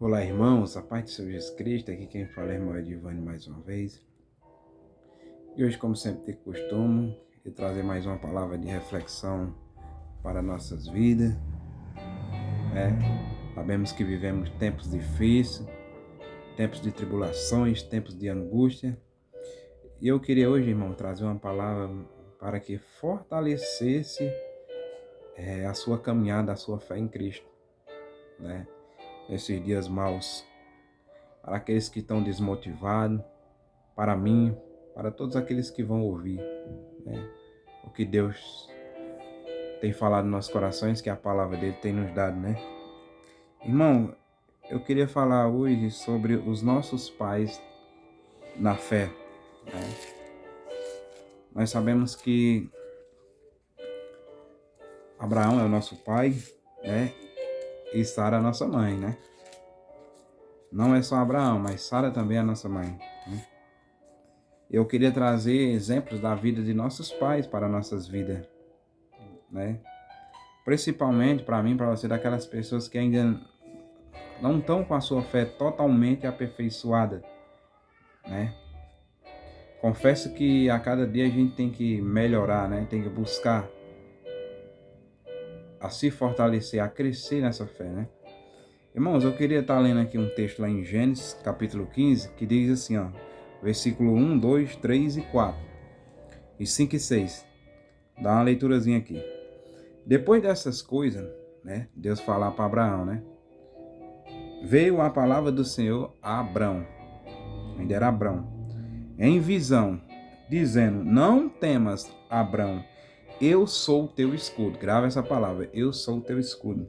Olá, irmãos, a paz de Senhor Jesus Cristo, aqui quem fala é irmão Edivane mais uma vez. E hoje, como sempre de costume, eu trazer mais uma palavra de reflexão para nossas vidas. Sabemos que vivemos tempos difíceis, tempos de tribulações, tempos de angústia. E eu queria hoje, irmão, trazer uma palavra para que fortalecesse a sua caminhada, a sua fé em Cristo, né? Nesses dias maus, para aqueles que estão desmotivados, para mim, para todos aqueles que vão ouvir, né? O que Deus tem falado nos nossos corações, que a palavra dele tem nos dado, né? Irmão, eu queria falar hoje sobre os nossos pais na fé, né? Nós sabemos que Abraão é o nosso pai, né? E Sara é a nossa mãe, né? Não é só Abraão, mas Sara também é a nossa mãe, né? Eu queria trazer exemplos da vida de nossos pais para nossas vidas, né? Principalmente para mim, para você, daquelas pessoas que ainda não estão com a sua fé totalmente aperfeiçoada, né? Confesso que a cada dia a gente tem que melhorar, né? Tem que buscar a se fortalecer, a crescer nessa fé, né? Irmãos, eu queria estar lendo aqui um texto lá em Gênesis, capítulo 15, que diz assim, ó, versículo 1, 2, 3 e 4, e 5 e 6. Dá uma leiturazinha aqui. Depois dessas coisas, né? Deus falar para Abraão, né? Veio a palavra do Senhor a Abrão, ainda era Abrão, em visão, dizendo: Não temas, Abrão, eu sou o teu escudo. Grava essa palavra: eu sou o teu escudo,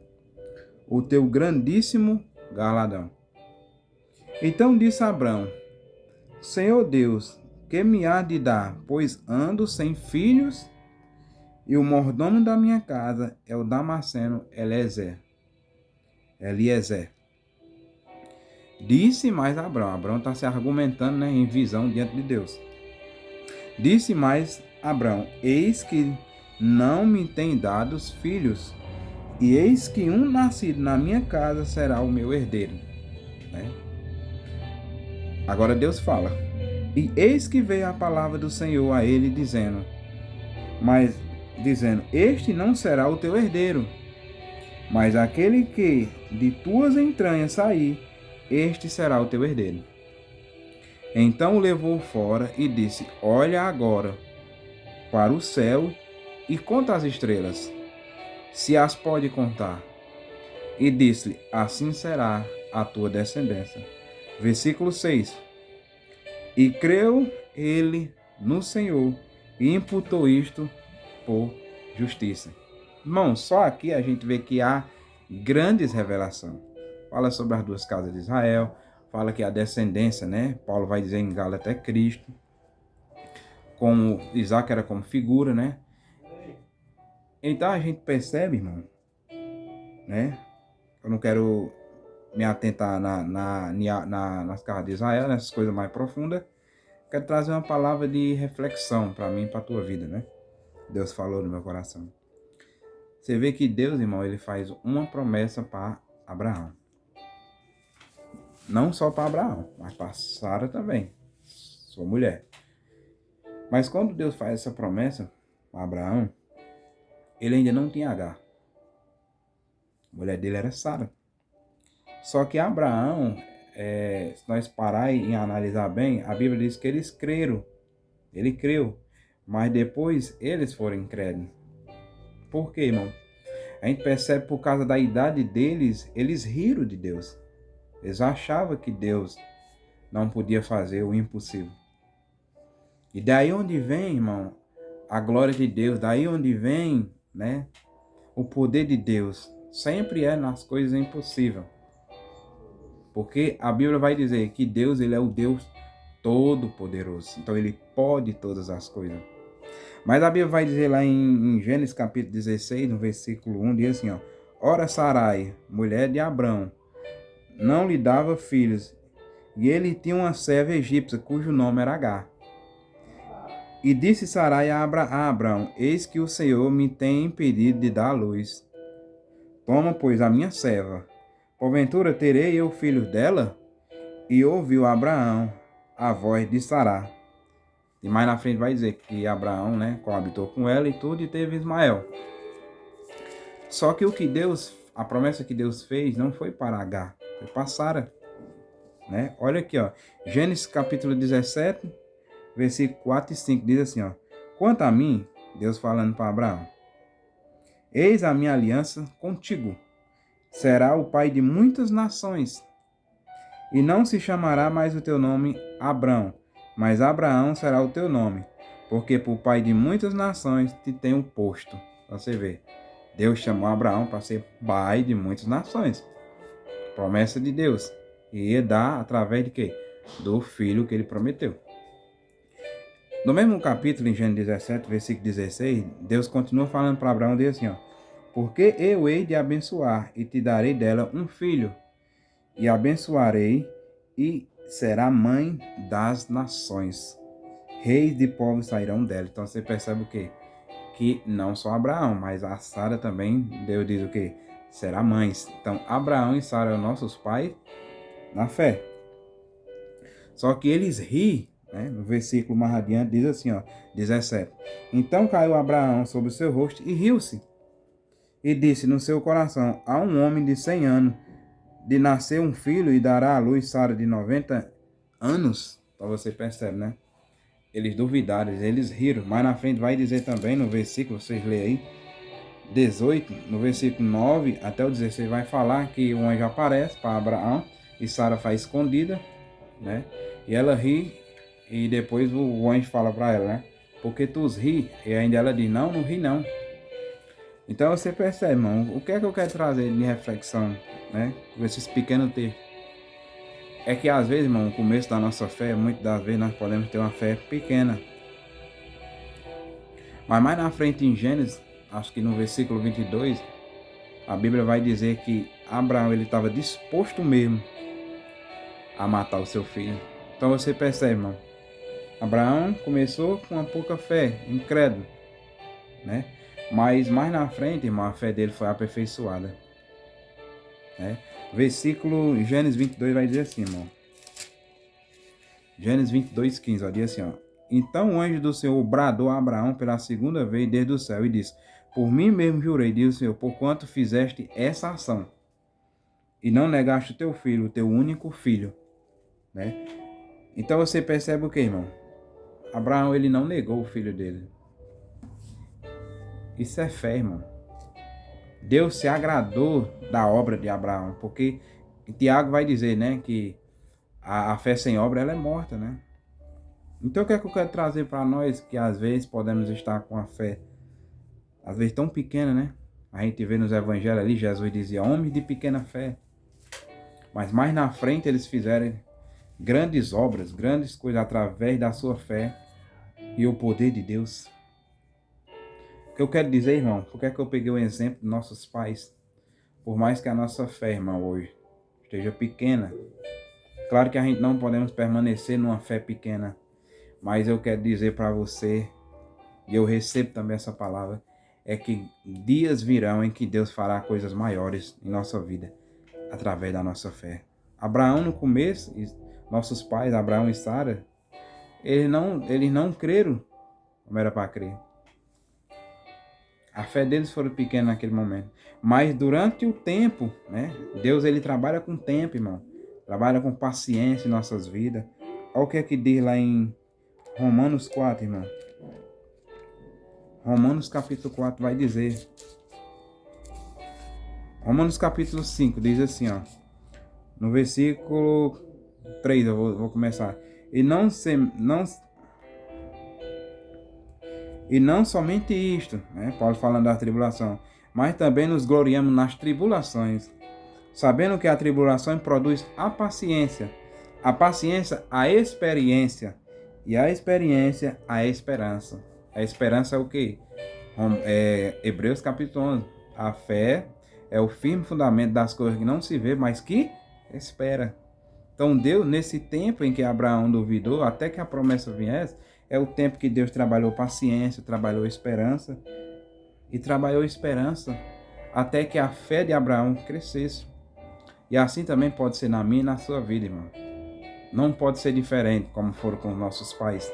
o teu grandíssimo galardão. Então disse Abrão: Senhor Deus, que me há de dar, pois ando sem filhos, e o mordomo da minha casa é o Damasceno Eliezer. Disse mais Abrão. Abrão está se argumentando, né, em visão diante de Deus. Disse mais Abrão: Eis que não me tem dados filhos, e eis que um nascido na minha casa será o meu herdeiro. Né? Agora Deus fala: E eis que veio a palavra do Senhor a ele, dizendo: Este não será o teu herdeiro, mas aquele que de tuas entranhas sair, este será o teu herdeiro. Então o levou fora e disse: Olha agora para o céu e conta as estrelas, se as pode contar. E disse-lhe: Assim será a tua descendência. Versículo 6. E creu ele no Senhor e imputou isto por justiça. Irmão, só aqui a gente vê que há grandes revelações. Fala sobre as duas casas de Israel, fala que a descendência, né? Paulo vai dizer em Gálatas é Cristo, como Isaac era como figura, né? Então a gente percebe, irmão, né? Eu não quero me atentar nas casas de Israel, nessas coisas mais profundas. Quero trazer uma palavra de reflexão para mim e para a tua vida, né? Deus falou no meu coração. Você vê que Deus, irmão, ele faz uma promessa para Abraão. Não só para Abraão, mas para Sara também, sua mulher. Mas quando Deus faz essa promessa para Abraão, ele ainda não tinha Agar. A mulher dele era Sara. Só que Abraão, se nós parar e analisar bem, a Bíblia diz que eles creram. Ele creu. Mas depois eles foram incrédulos. Por quê, irmão? A gente percebe por causa da idade deles, eles riram de Deus. Eles achavam que Deus não podia fazer o impossível. E daí onde vem, irmão, a glória de Deus, daí onde vem, né, o poder de Deus, sempre é nas coisas impossíveis. Porque a Bíblia vai dizer que Deus, ele é o Deus todo-poderoso. Então ele pode todas as coisas. Mas a Bíblia vai dizer lá em Gênesis capítulo 16, no versículo 1, diz assim, ó: Ora Sarai, mulher de Abrão, não lhe dava filhos, e ele tinha uma serva egípcia, cujo nome era Agar. E disse Sarai a Abrão: Eis que o Senhor me tem impedido de dar a luz. Toma, pois, a minha serva, Porventura terei eu filho dela? E ouviu Abraão a voz de Sará. E mais na frente vai dizer que Abraão, né, coabitou com ela e tudo, e teve Ismael. Só que a promessa que Deus fez não foi para Agar, foi para Sara, né? Olha aqui, ó, Gênesis capítulo 17, versículo 4 e 5, diz assim, ó: quanto a mim, Deus falando para Abraão, eis a minha aliança contigo, será o pai de muitas nações, e não se chamará mais o teu nome Abrão, mas Abraão será o teu nome, porque por pai de muitas nações te tenho posto. Pra você ver, Deus chamou Abraão para ser pai de muitas nações. Promessa de Deus. E ia dar através de quê? Do filho que ele prometeu. No mesmo capítulo, em Gênesis 17, versículo 16, Deus continua falando para Abraão, diz assim, ó: porque eu hei de abençoar e te darei dela um filho, e abençoarei e será mãe das nações. Reis de povos sairão dela. Então você percebe o quê? Que não só Abraão, mas a Sara também, Deus diz o quê? Será mãe. Então Abraão e Sara são nossos pais na fé. Só que eles riem, né? No versículo mais adiante diz assim, ó, 17. Então caiu Abraão sobre o seu rosto e riu-se. E disse no seu coração: há um homem de 100 anos de nascer um filho e dará à luz Sara de 90 anos. Então você percebe, né? Eles duvidaram, eles riram. Mais na frente vai dizer também no versículo, vocês leem aí, 18, no versículo 9 até o 16, vai falar que o anjo aparece para Abraão e Sara faz escondida, né? E ela ri e depois o anjo fala para ela, né? Porque tu ri? E ainda ela diz, não ri não. Então você percebe, irmão, o que é que eu quero trazer de reflexão, né? Com esses pequenos textos. É que às vezes, irmão, o começo da nossa fé, muitas das vezes nós podemos ter uma fé pequena. Mas mais na frente em Gênesis, acho que no versículo 22, a Bíblia vai dizer que Abraão ele estava disposto mesmo a matar o seu filho. Então você percebe, irmão, Abraão começou com uma pouca fé, incrédulo, né? Mas mais na frente, irmão, a fé dele foi aperfeiçoada, né? Versículo Gênesis 22 vai dizer assim, irmão. Gênesis 22, 15, ó, diz assim, ó: então o anjo do Senhor bradou a Abraão pela segunda vez desde o céu e disse: por mim mesmo jurei, diz o Senhor, porquanto fizeste essa ação e não negaste o teu filho, o teu único filho, né? Então você percebe o que, irmão? Abraão, ele não negou o filho dele. Isso é fé, irmão. Deus se agradou da obra de Abraão, porque Tiago vai dizer, né, que a fé sem obra ela é morta, né? Então o que é que eu quero trazer para nós que às vezes podemos estar com a fé, às vezes tão pequena, né? A gente vê nos evangelhos ali, Jesus dizia, homens de pequena fé. Mas mais na frente eles fizeram grandes obras, grandes coisas através da sua fé e o poder de Deus. O que eu quero dizer, irmão, por que é que eu peguei o exemplo de nossos pais? Por mais que a nossa fé, irmão, hoje esteja pequena, claro que a gente não podemos permanecer numa fé pequena, mas eu quero dizer para você, e eu recebo também essa palavra, é que dias virão em que Deus fará coisas maiores em nossa vida, através da nossa fé. Abraão no começo, nossos pais, Abraão e Sara, eles não creram como era para crer. A fé deles foi pequena naquele momento. Mas durante o tempo, né? Deus ele trabalha com tempo, irmão. Trabalha com paciência em nossas vidas. Olha o que é que diz lá em Romanos 4, irmão. Romanos capítulo 4 vai dizer. Romanos capítulo 5 diz assim, ó. No versículo 3, eu vou começar. E não somente isto, né? Paulo falando da tribulação, mas também nos gloriamos nas tribulações, sabendo que a tribulação produz a paciência a experiência, e a experiência a esperança. A esperança é o quê? Hebreus capítulo 11. A fé é o firme fundamento das coisas que não se vê, mas que espera. Então Deus, nesse tempo em que Abraão duvidou, até que a promessa viesse, é o tempo que Deus trabalhou paciência, trabalhou esperança, e trabalhou esperança até que a fé de Abraão crescesse. E assim também pode ser na minha e na sua vida, irmão. Não pode ser diferente como foram com os nossos pais.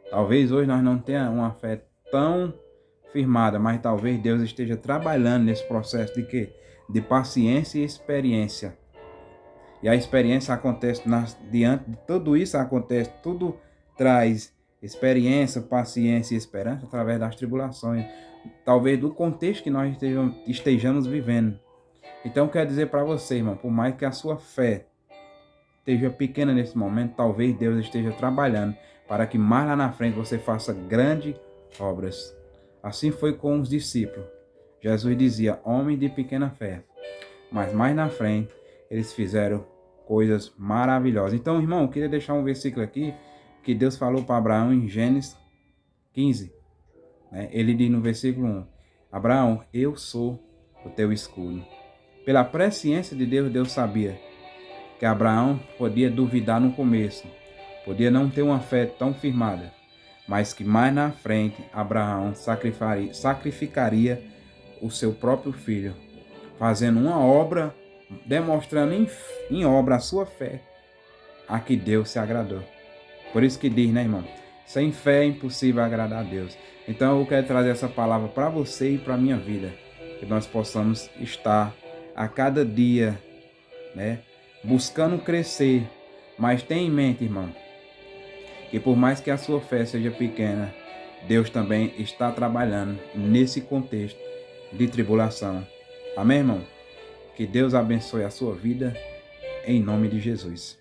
Talvez hoje nós não tenhamos uma fé tão firmada, mas talvez Deus esteja trabalhando nesse processo de quê? De paciência e experiência. E a experiência acontece diante de tudo isso, acontece, tudo traz experiência, paciência e esperança através das tribulações, talvez do contexto que nós estejamos vivendo. Então quer dizer para você, irmão, por mais que a sua fé esteja pequena nesse momento, talvez Deus esteja trabalhando para que mais lá na frente você faça grandes obras. Assim foi com os discípulos. Jesus dizia, homem de pequena fé. Mas mais na frente, eles fizeram coisas maravilhosas. Então, irmão, eu queria deixar um versículo aqui, que Deus falou para Abraão em Gênesis 15. Né? Ele diz no versículo 1, Abraão, eu sou o teu escudo. Pela presciência de Deus, Deus sabia que Abraão podia duvidar no começo, podia não ter uma fé tão firmada, mas que mais na frente Abraão sacrificaria o seu próprio filho, fazendo uma obra, demonstrando em obra a sua fé, a que Deus se agradou. Por isso que diz, né, irmão? Sem fé é impossível agradar a Deus. Então eu quero trazer essa palavra para você e para a minha vida, que nós possamos estar a cada dia, né, buscando crescer, mas tenha em mente, irmão, que por mais que a sua fé seja pequena, Deus também está trabalhando nesse contexto de tribulação. Amém, irmão? Que Deus abençoe a sua vida, em nome de Jesus.